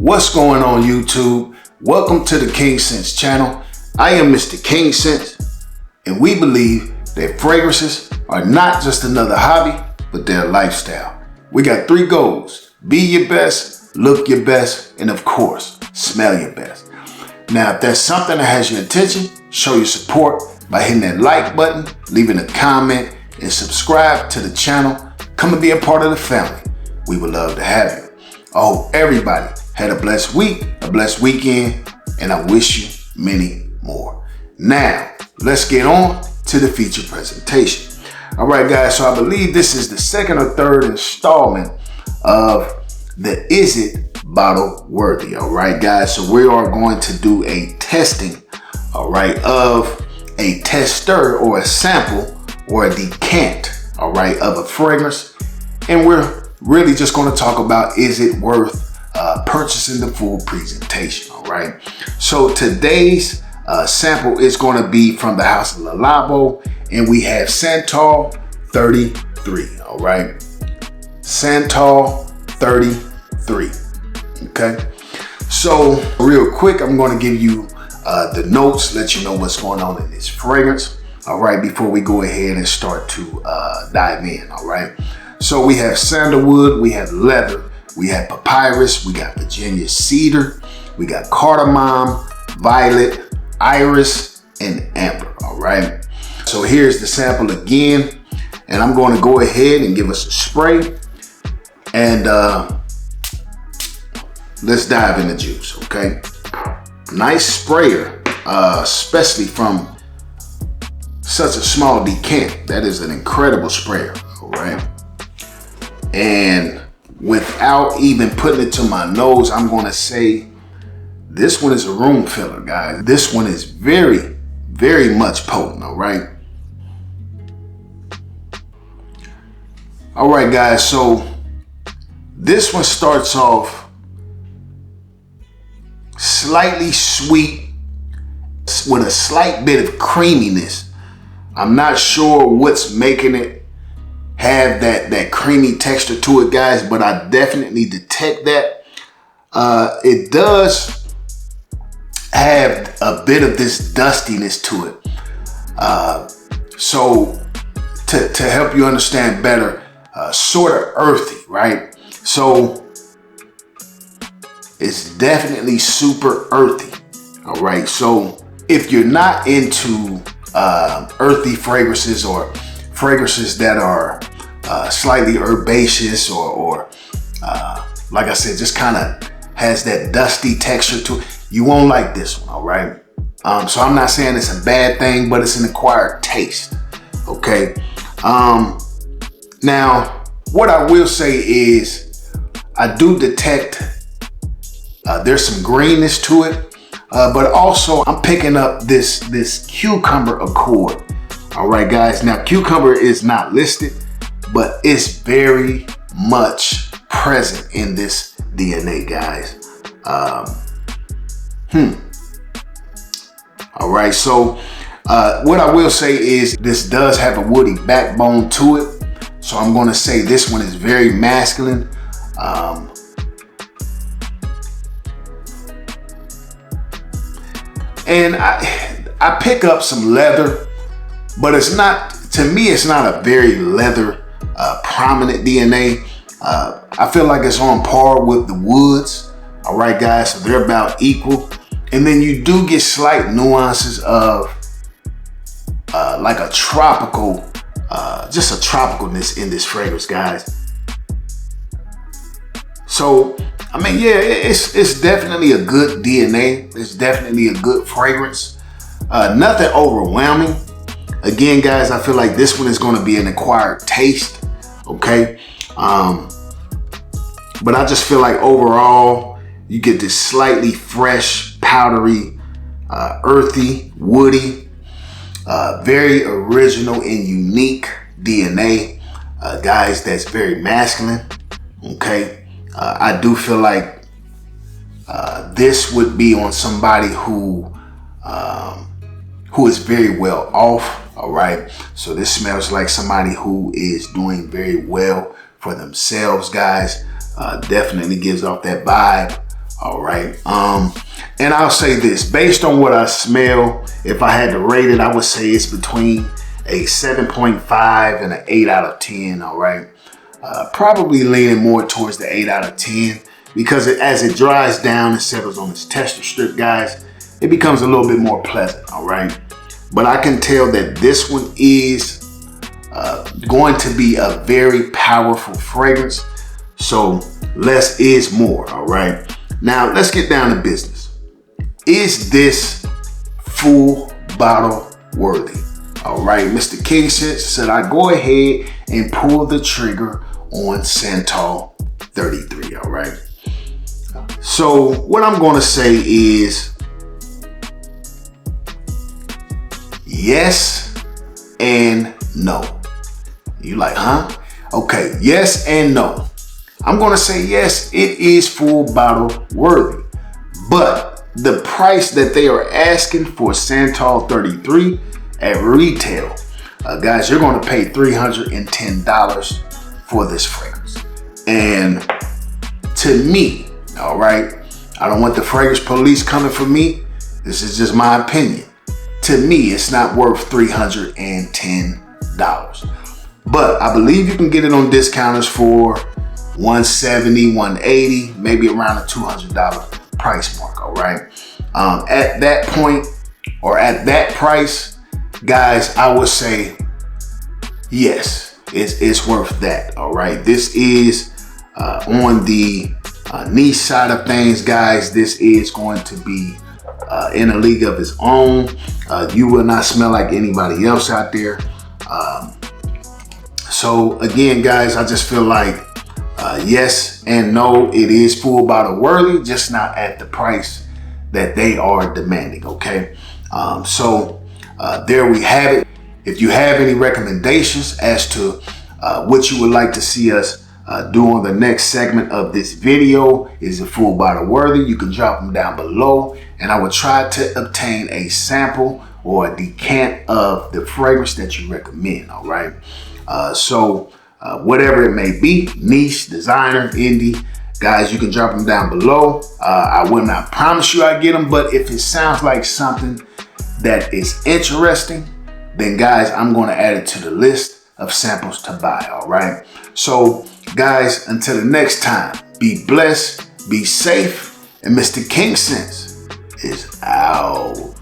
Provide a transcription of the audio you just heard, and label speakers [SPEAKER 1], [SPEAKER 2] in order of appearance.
[SPEAKER 1] What's going on, YouTube? Welcome to the King Sense channel. I am Mr. King Sense, and we believe that fragrances are not just another hobby, but they're a lifestyle. We got 3 goals: be your best, look your best, and of course, smell your best. Now, if there's something that has your attention, show your support by hitting that like button, leaving a comment, and subscribe to the channel. Come and be a part of the family. We would love to have you. I hope everybody had a blessed week, a blessed weekend, and I wish you many more. Now, let's get on to the feature presentation. All right, guys, so I believe this is the 2nd or 3rd installment of the Is It Bottle Worthy? All right, guys, so we are going to do a testing, all right, of a tester or a sample or a decant, all right, of a fragrance. And we're really just going to talk about, is it worth purchasing the full presentation, all right? So today's sample is going to be from the house of Labo, and we have Santal 33, all right? Santal 33, okay? So real quick, I'm going to give you the notes, let you know what's going on in this fragrance, all right, before we go ahead and start to dive in, all right? So we have sandalwood, we have leather, we have papyrus, we got Virginia cedar, we got cardamom, violet, iris, and amber, all right? So here's the sample again, and I'm going to go ahead and give us a spray, and let's dive in the juice, okay? Nice sprayer, especially from such a small decant. That is an incredible sprayer, all right? And without even putting it to my nose, I'm going to say this one is a room filler, guys. This one is very, very much potent, all right? All right, guys, so this one starts off slightly sweet with a slight bit of creaminess. I'm not sure what's making it have that creamy texture to it, guys, but I definitely detect that. It does have a bit of this dustiness to it. So to help you understand better, sort of earthy, right? So it's definitely super earthy, all right? So if you're not into earthy fragrances or fragrances that are slightly herbaceous or like I said, just kind of has that dusty texture to it, you won't like this one, all right? So I'm not saying it's a bad thing, but it's an acquired taste, okay? Now, what I will say is I do detect there's some greenness to it, but also I'm picking up this cucumber accord. All right, guys. Now, cucumber is not listed, but it's very much present in this DNA, guys. All right. So, what I will say is this does have a woody backbone to it. So I'm going to say this one is very masculine. And I pick up some leather, but it's not, to me, it's not a very leather prominent DNA. I feel like it's on par with the woods. All right, guys, so they're about equal. And then you do get slight nuances of like a tropical, just a tropicalness in this fragrance, guys. So, I mean, yeah, it's definitely a good DNA. It's definitely a good fragrance. Nothing overwhelming. Again, guys, I feel like this one is going to be an acquired taste, okay? But I just feel like overall, you get this slightly fresh, powdery, earthy, woody, very original and unique DNA, guys, that's very masculine, okay? I do feel like this would be on somebody who is very well off. All right, so this smells like somebody who is doing very well for themselves, guys. Definitely gives off that vibe. All right? And I'll say this, based on what I smell, if I had to rate it, I would say it's between a 7.5 and an 8 out of 10, all right? Probably leaning more towards the 8 out of 10 because as it dries down and settles on its tester strip, guys, it becomes a little bit more pleasant, all right? But I can tell that this one is going to be a very powerful fragrance. So less is more, all right? Now let's get down to business. Is this full bottle worthy? All right, Mr. King said I go ahead and pull the trigger on Santal 33, all right? So what I'm gonna say is yes and no. You like, huh? Okay, yes and no. I'm gonna say yes, it is full bottle worthy, but the price that they are asking for Santal 33 at retail, guys, you're gonna pay $310 for this fragrance. And to me, all right, I don't want the fragrance police coming for me. This is just my opinion. To me, it's not worth $310. But I believe you can get it on discounters for $170, $180, maybe around a $200 price mark, all right? At that point, or at that price, guys, I would say, yes, it's worth that, all right? This is on the niche side of things, guys. This is going to be in a league of its own. You will not smell like anybody else out there. So again, guys, I just feel like yes and no, it is full bottle worthy, just not at the price that they are demanding, okay? So there we have it. If you have any recommendations as to what you would like to see us do on the next segment of this video, is it full bottle worthy, you can drop them down below, and I will try to obtain a sample or a decant of the fragrance that you recommend, all right? So whatever it may be, niche, designer, indie, guys, you can drop them down below. I will not promise you I get them, but if it sounds like something that is interesting, then guys, I'm going to add it to the list of samples to buy, all right? So guys, until the next time, be blessed, be safe, and Mr. King Sense is out.